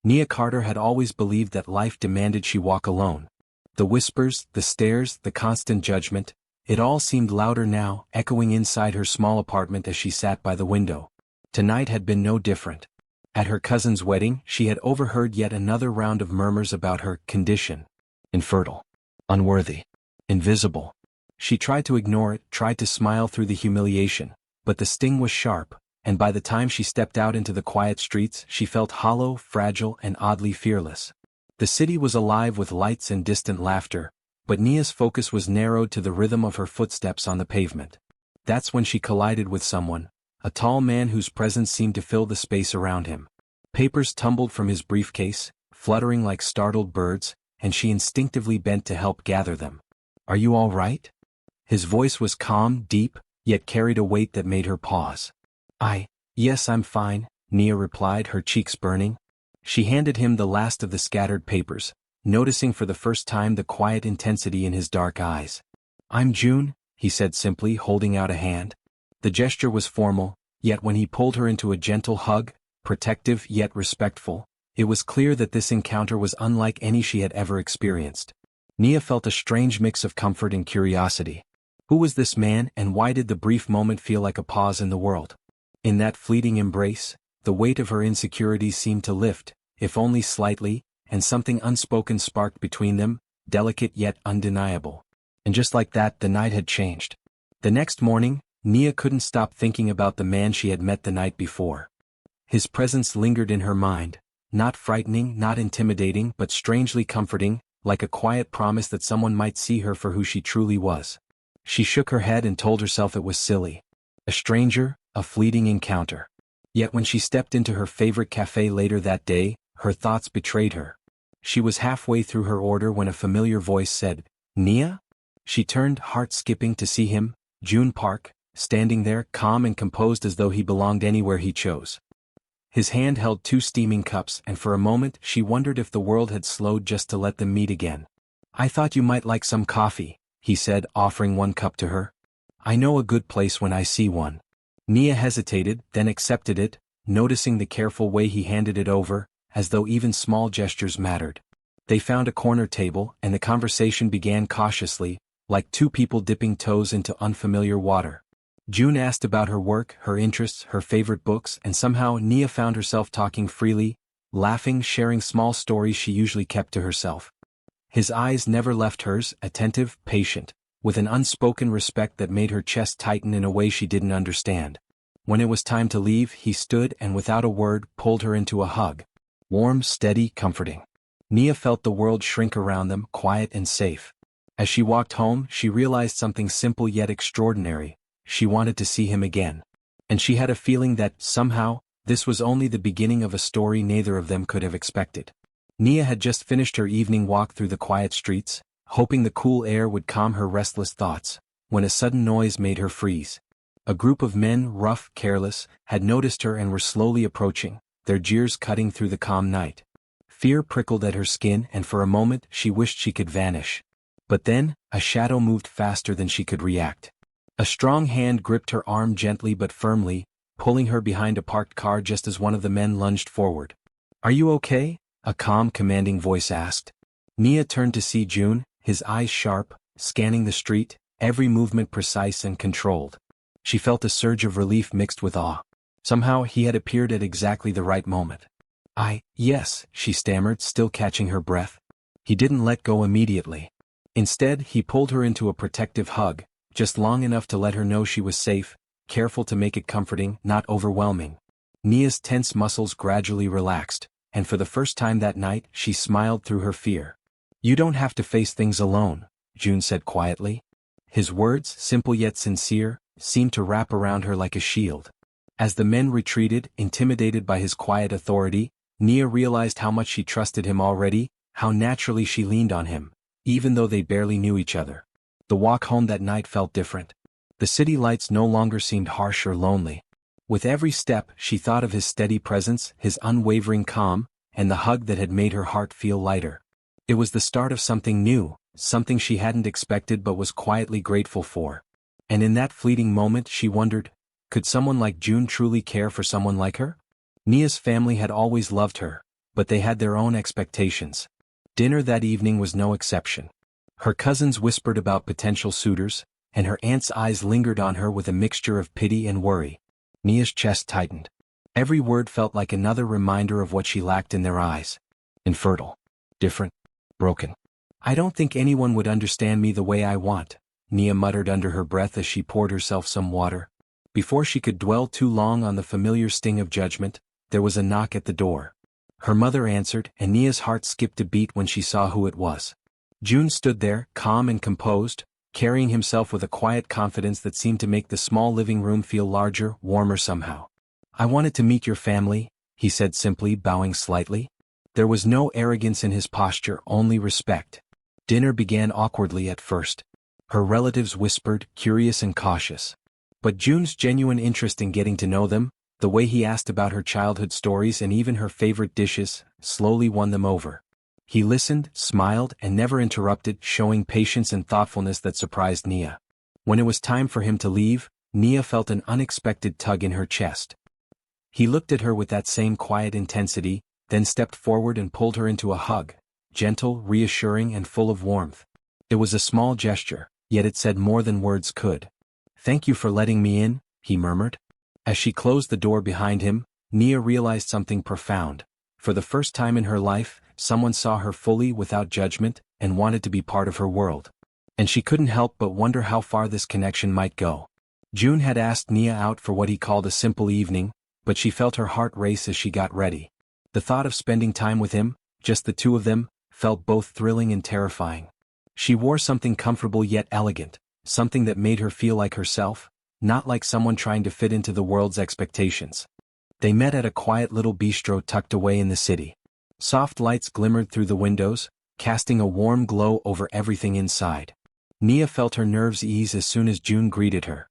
Nia Carter had always believed that life demanded she walk alone. The whispers, the stares, the constant judgment, it all seemed louder now, echoing inside her small apartment as she sat by the window. Tonight had been no different. At her cousin's wedding, she had overheard yet another round of murmurs about her condition. Infertile. Unworthy. Invisible. She tried to ignore it, tried to smile through the humiliation, but the sting was sharp, and by the time she stepped out into the quiet streets, she felt hollow, fragile, and oddly fearless. The city was alive with lights and distant laughter, but Nia's focus was narrowed to the rhythm of her footsteps on the pavement. That's when she collided with someone, a tall man whose presence seemed to fill the space around him. Papers tumbled from his briefcase, fluttering like startled birds, and she instinctively bent to help gather them. "Are you all right?" His voice was calm, deep, yet carried a weight that made her pause. Yes, I'm fine," Nia replied, her cheeks burning. She handed him the last of the scattered papers, noticing for the first time the quiet intensity in his dark eyes. "I'm June," he said simply, holding out a hand. The gesture was formal, yet when he pulled her into a gentle hug, protective yet respectful, it was clear that this encounter was unlike any she had ever experienced. Nia felt a strange mix of comfort and curiosity. Who was this man, and why did the brief moment feel like a pause in the world? In that fleeting embrace, the weight of her insecurities seemed to lift, if only slightly, and something unspoken sparked between them, delicate yet undeniable. And just like that, the night had changed. The next morning, Nia couldn't stop thinking about the man she had met the night before. His presence lingered in her mind, not frightening, not intimidating, but strangely comforting, like a quiet promise that someone might see her for who she truly was. She shook her head and told herself it was silly. A stranger, a fleeting encounter. Yet when she stepped into her favorite cafe later that day, her thoughts betrayed her. She was halfway through her order when a familiar voice said, "Nia?" She turned, heart skipping, to see him, June Park, standing there, calm and composed as though he belonged anywhere he chose. His hand held 2 steaming cups, and for a moment she wondered if the world had slowed just to let them meet again. "I thought you might like some coffee," he said, offering 1 cup to her. "I know a good place when I see one." Nia hesitated, then accepted it, noticing the careful way he handed it over, as though even small gestures mattered. They found a corner table, and the conversation began cautiously, like 2 people dipping toes into unfamiliar water. June asked about her work, her interests, her favorite books, and somehow Nia found herself talking freely, laughing, sharing small stories she usually kept to herself. His eyes never left hers, attentive, patient, with an unspoken respect that made her chest tighten in a way she didn't understand. When it was time to leave, he stood and without a word pulled her into a hug. Warm, steady, comforting. Nia felt the world shrink around them, quiet and safe. As she walked home, she realized something simple yet extraordinary. She wanted to see him again. And she had a feeling that, somehow, this was only the beginning of a story neither of them could have expected. Nia had just finished her evening walk through the quiet streets, hoping the cool air would calm her restless thoughts, when a sudden noise made her freeze. A group of men, rough, careless, had noticed her and were slowly approaching, their jeers cutting through the calm night. Fear prickled at her skin, and for a moment she wished she could vanish. But then, a shadow moved faster than she could react. A strong hand gripped her arm gently but firmly, pulling her behind a parked car just as one of the men lunged forward. "Are you okay?" a calm, commanding voice asked. Nia turned to see June, his eyes sharp, scanning the street, every movement precise and controlled. She felt a surge of relief mixed with awe. Somehow he had appeared at exactly the right moment. Yes, she stammered, still catching her breath. He didn't let go immediately. Instead, he pulled her into a protective hug, just long enough to let her know she was safe, careful to make it comforting, not overwhelming. Nia's tense muscles gradually relaxed, and for the first time that night, she smiled through her fear. "You don't have to face things alone," June said quietly. His words, simple yet sincere, seemed to wrap around her like a shield. As the men retreated, intimidated by his quiet authority, Nia realized how much she trusted him already, how naturally she leaned on him, even though they barely knew each other. The walk home that night felt different. The city lights no longer seemed harsh or lonely. With every step, she thought of his steady presence, his unwavering calm, and the hug that had made her heart feel lighter. It was the start of something new, something she hadn't expected but was quietly grateful for. And in that fleeting moment she wondered, could someone like June truly care for someone like her? Nia's family had always loved her, but they had their own expectations. Dinner that evening was no exception. Her cousins whispered about potential suitors, and her aunt's eyes lingered on her with a mixture of pity and worry. Nia's chest tightened. Every word felt like another reminder of what she lacked in their eyes. Infertile. Different. Broken. I don't think anyone would understand me the way I want, Nia muttered under her breath as she poured herself some water. Before she could dwell too long on the familiar sting of judgment, there was a knock at the door. Her mother answered, and Nia's heart skipped a beat when she saw who it was. June stood there, calm and composed, carrying himself with a quiet confidence that seemed to make the small living room feel larger, warmer somehow. I wanted to meet your family, he said simply, bowing slightly. There was no arrogance in his posture, only respect. Dinner began awkwardly at first. Her relatives whispered, curious and cautious. But June's genuine interest in getting to know them, the way he asked about her childhood stories and even her favorite dishes, slowly won them over. He listened, smiled, and never interrupted, showing patience and thoughtfulness that surprised Nia. When it was time for him to leave, Nia felt an unexpected tug in her chest. He looked at her with that same quiet intensity, then stepped forward and pulled her into a hug, gentle, reassuring, and full of warmth. It was a small gesture, yet it said more than words could. "Thank you for letting me in," he murmured. As she closed the door behind him, Nia realized something profound. For the first time in her life, someone saw her fully without judgment and wanted to be part of her world. And she couldn't help but wonder how far this connection might go. June had asked Nia out for what he called a simple evening, but she felt her heart race as she got ready. The thought of spending time with him, just the two of them, felt both thrilling and terrifying. She wore something comfortable yet elegant, something that made her feel like herself, not like someone trying to fit into the world's expectations. They met at a quiet little bistro tucked away in the city. Soft lights glimmered through the windows, casting a warm glow over everything inside. Nia felt her nerves ease as soon as June greeted her.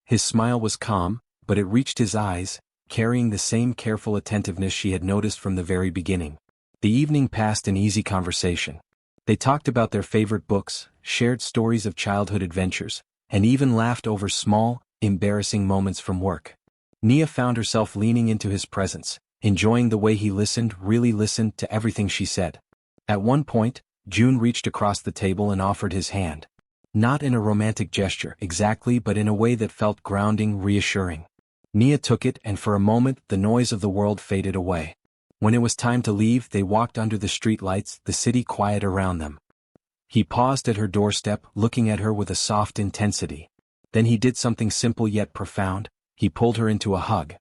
His smile was calm, but it reached his eyes, carrying the same careful attentiveness she had noticed from the very beginning. The evening passed in easy conversation. They talked about their favorite books, shared stories of childhood adventures, and even laughed over small, embarrassing moments from work. Nia found herself leaning into his presence, enjoying the way he really listened to everything she said. At one point, June reached across the table and offered his hand. Not in a romantic gesture exactly, but in a way that felt grounding, reassuring. Nia took it, and for a moment the noise of the world faded away. When it was time to leave, they walked under the streetlights, the city quiet around them. He paused at her doorstep, looking at her with a soft intensity. Then he did something simple yet profound. He pulled her into a hug.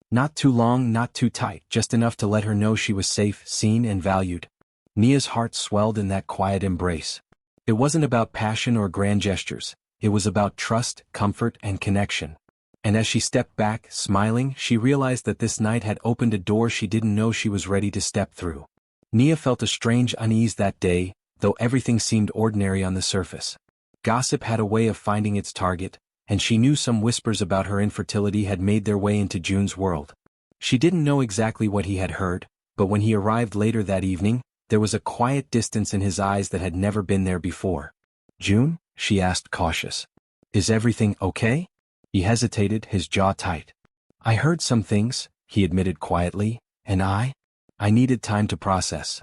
Not too long, not too tight, just enough to let her know she was safe, seen, and valued. Nia's heart swelled in that quiet embrace. It wasn't about passion or grand gestures. It was about trust, comfort, and connection. And as she stepped back, smiling, she realized that this night had opened a door she didn't know she was ready to step through. Nia felt a strange unease that day, though everything seemed ordinary on the surface. Gossip had a way of finding its target, and she knew some whispers about her infertility had made their way into June's world. She didn't know exactly what he had heard, but when he arrived later that evening, there was a quiet distance in his eyes that had never been there before. "June?" she asked, cautious. "Is everything okay?" He hesitated, his jaw tight. "I heard some things," he admitted quietly, "and I needed time to process."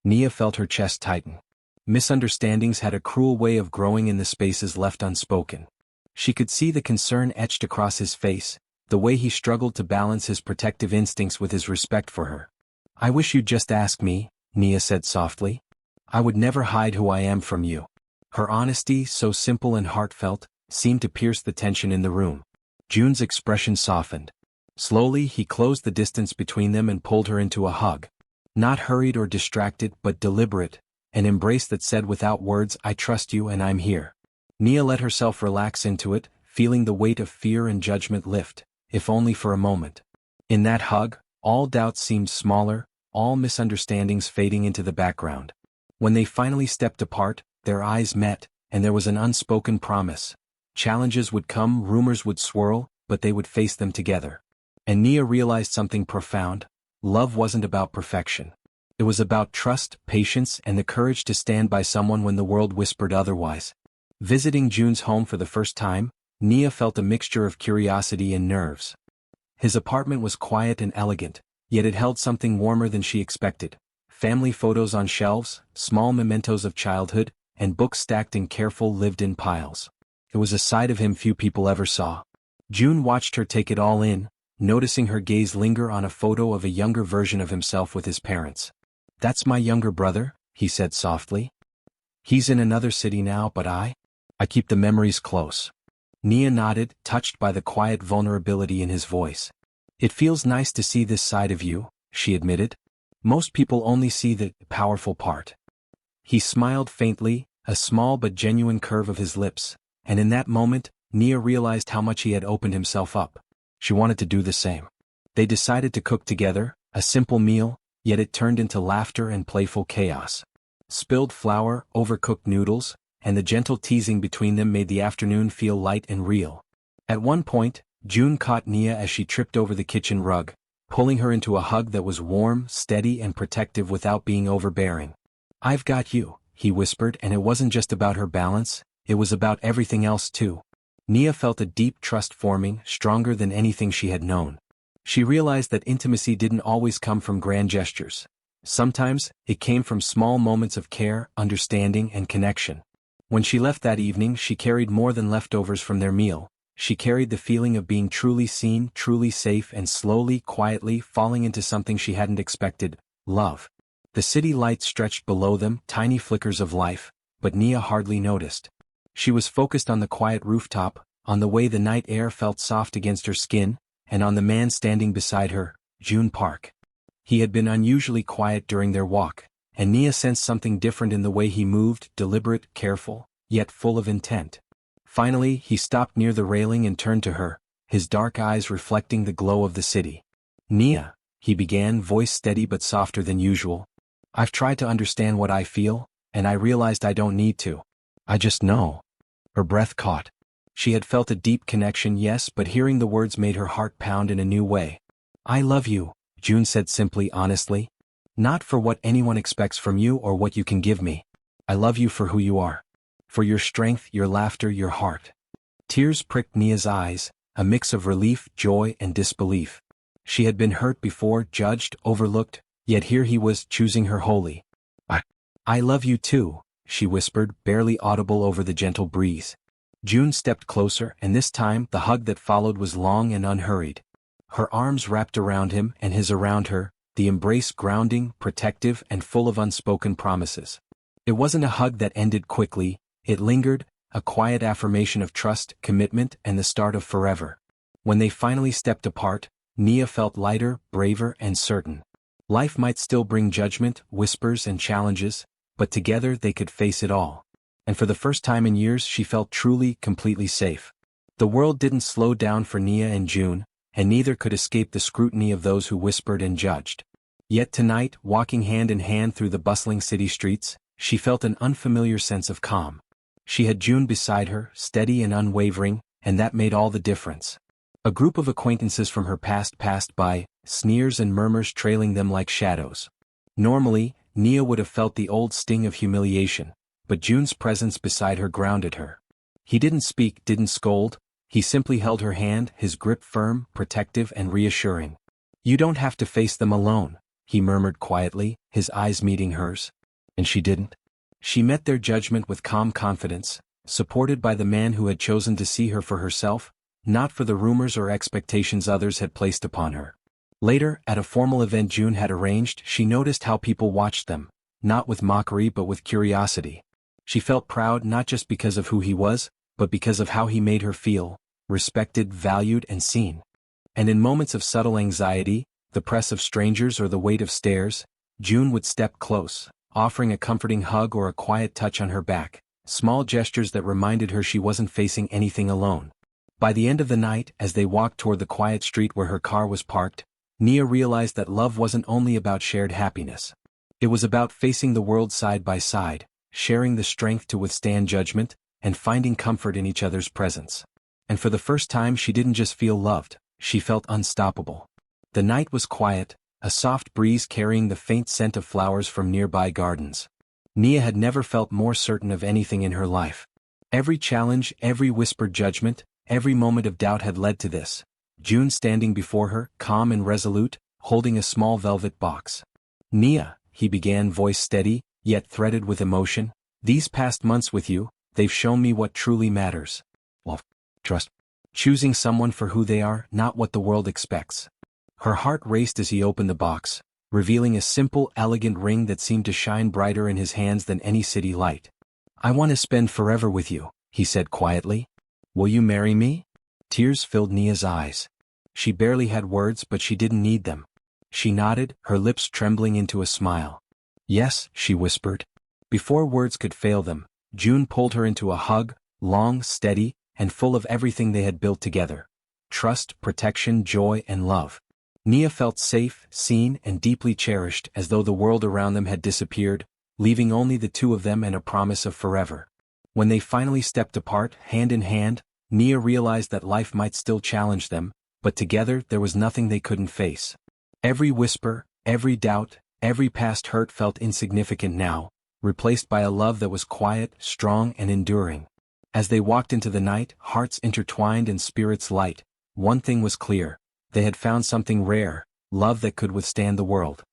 Nia felt her chest tighten. Misunderstandings had a cruel way of growing in the spaces left unspoken. She could see the concern etched across his face, the way he struggled to balance his protective instincts with his respect for her. "I wish you'd just ask me," Nia said softly. "I would never hide who I am from you." Her honesty, so simple and heartfelt, seemed to pierce the tension in the room. June's expression softened. Slowly, he closed the distance between them and pulled her into a hug. Not hurried or distracted, but deliberate, an embrace that said without words, "I trust you and I'm here." Nia let herself relax into it, feeling the weight of fear and judgment lift, if only for a moment. In that hug, all doubts seemed smaller, all misunderstandings fading into the background. When they finally stepped apart, their eyes met, and there was an unspoken promise. Challenges would come, rumors would swirl, but they would face them together. And Nia realized something profound. Love wasn't about perfection. It was about trust, patience, and the courage to stand by someone when the world whispered otherwise. Visiting June's home for the first time, Nia felt a mixture of curiosity and nerves. His apartment was quiet and elegant, Yet it held something warmer than she expected. Family photos on shelves, small mementos of childhood, and books stacked in careful lived-in piles. It was a side of him few people ever saw. June watched her take it all in, noticing her gaze linger on a photo of a younger version of himself with his parents. "That's my younger brother," he said softly. "He's in another city now, but I keep the memories close." Nia nodded, touched by the quiet vulnerability in his voice. "It feels nice to see this side of you," she admitted. "Most people only see the powerful part." He smiled faintly, a small but genuine curve of his lips, and in that moment, Nia realized how much he had opened himself up. She wanted to do the same. They decided to cook together, a simple meal, yet it turned into laughter and playful chaos. Spilled flour, overcooked noodles, and the gentle teasing between them made the afternoon feel light and real. At one point, June caught Nia as she tripped over the kitchen rug, pulling her into a hug that was warm, steady, and protective without being overbearing. "I've got you," he whispered, and it wasn't just about her balance, it was about everything else too. Nia felt a deep trust forming, stronger than anything she had known. She realized that intimacy didn't always come from grand gestures. Sometimes, it came from small moments of care, understanding, and connection. When she left that evening, she carried more than leftovers from their meal. She carried the feeling of being truly seen, truly safe, and slowly, quietly falling into something she hadn't expected: love. The city lights stretched below them, tiny flickers of life, but Nia hardly noticed. She was focused on the quiet rooftop, on the way the night air felt soft against her skin, and on the man standing beside her, June Park. He had been unusually quiet during their walk, and Nia sensed something different in the way he moved, deliberate, careful, yet full of intent. Finally, he stopped near the railing and turned to her, his dark eyes reflecting the glow of the city. "Nia," he began, voice steady but softer than usual. "I've tried to understand what I feel, and I realized I don't need to. I just know." Her breath caught. She had felt a deep connection, yes, but hearing the words made her heart pound in a new way. "I love you," June said simply, honestly. "Not for what anyone expects from you or what you can give me. I love you for who you are. For your strength, your laughter, your heart." Tears pricked Nia's eyes, a mix of relief, joy, and disbelief. She had been hurt before, judged, overlooked, yet here he was, choosing her wholly. I love you too," she whispered, barely audible over the gentle breeze. June stepped closer, and this time, the hug that followed was long and unhurried. Her arms wrapped around him and his around her, the embrace grounding, protective, and full of unspoken promises. It wasn't a hug that ended quickly, it lingered, a quiet affirmation of trust, commitment, and the start of forever. When they finally stepped apart, Nia felt lighter, braver, and certain. Life might still bring judgment, whispers, and challenges, but together they could face it all. And for the first time in years she felt truly, completely safe. The world didn't slow down for Nia and June, and neither could escape the scrutiny of those who whispered and judged. Yet tonight, walking hand in hand through the bustling city streets, she felt an unfamiliar sense of calm. She had June beside her, steady and unwavering, and that made all the difference. A group of acquaintances from her past passed by, sneers and murmurs trailing them like shadows. Normally, Nia would have felt the old sting of humiliation, but June's presence beside her grounded her. He didn't speak, didn't scold, he simply held her hand, his grip firm, protective, and reassuring. "You don't have to face them alone," he murmured quietly, his eyes meeting hers. And she didn't. She met their judgment with calm confidence, supported by the man who had chosen to see her for herself, not for the rumors or expectations others had placed upon her. Later, at a formal event June had arranged, she noticed how people watched them, not with mockery but with curiosity. She felt proud not just because of who he was, but because of how he made her feel, respected, valued, and seen. And in moments of subtle anxiety, the press of strangers or the weight of stares, June would step close, offering a comforting hug or a quiet touch on her back, small gestures that reminded her she wasn't facing anything alone. By the end of the night, as they walked toward the quiet street where her car was parked, Nia realized that love wasn't only about shared happiness. It was about facing the world side by side, sharing the strength to withstand judgment, and finding comfort in each other's presence. And for the first time she didn't just feel loved, she felt unstoppable. The night was quiet, a soft breeze carrying the faint scent of flowers from nearby gardens. Nia had never felt more certain of anything in her life. Every challenge, every whispered judgment, every moment of doubt had led to this. June standing before her, calm and resolute, holding a small velvet box. "Nia," he began, voice steady, yet threaded with emotion, "these past months with you, they've shown me what truly matters. Well, trust. Choosing someone for who they are, not what the world expects." Her heart raced as he opened the box, revealing a simple, elegant ring that seemed to shine brighter in his hands than any city light. "I want to spend forever with you," he said quietly. "Will you marry me?" Tears filled Nia's eyes. She barely had words, but she didn't need them. She nodded, her lips trembling into a smile. "Yes," she whispered. Before words could fail them, June pulled her into a hug, long, steady, and full of everything they had built together. Trust, protection, joy, and love. Nia felt safe, seen, and deeply cherished, as though the world around them had disappeared, leaving only the two of them and a promise of forever. When they finally stepped apart, hand in hand, Nia realized that life might still challenge them, but together there was nothing they couldn't face. Every whisper, every doubt, every past hurt felt insignificant now, replaced by a love that was quiet, strong, and enduring. As they walked into the night, hearts intertwined and spirits light, one thing was clear: they had found something rare, love that could withstand the world.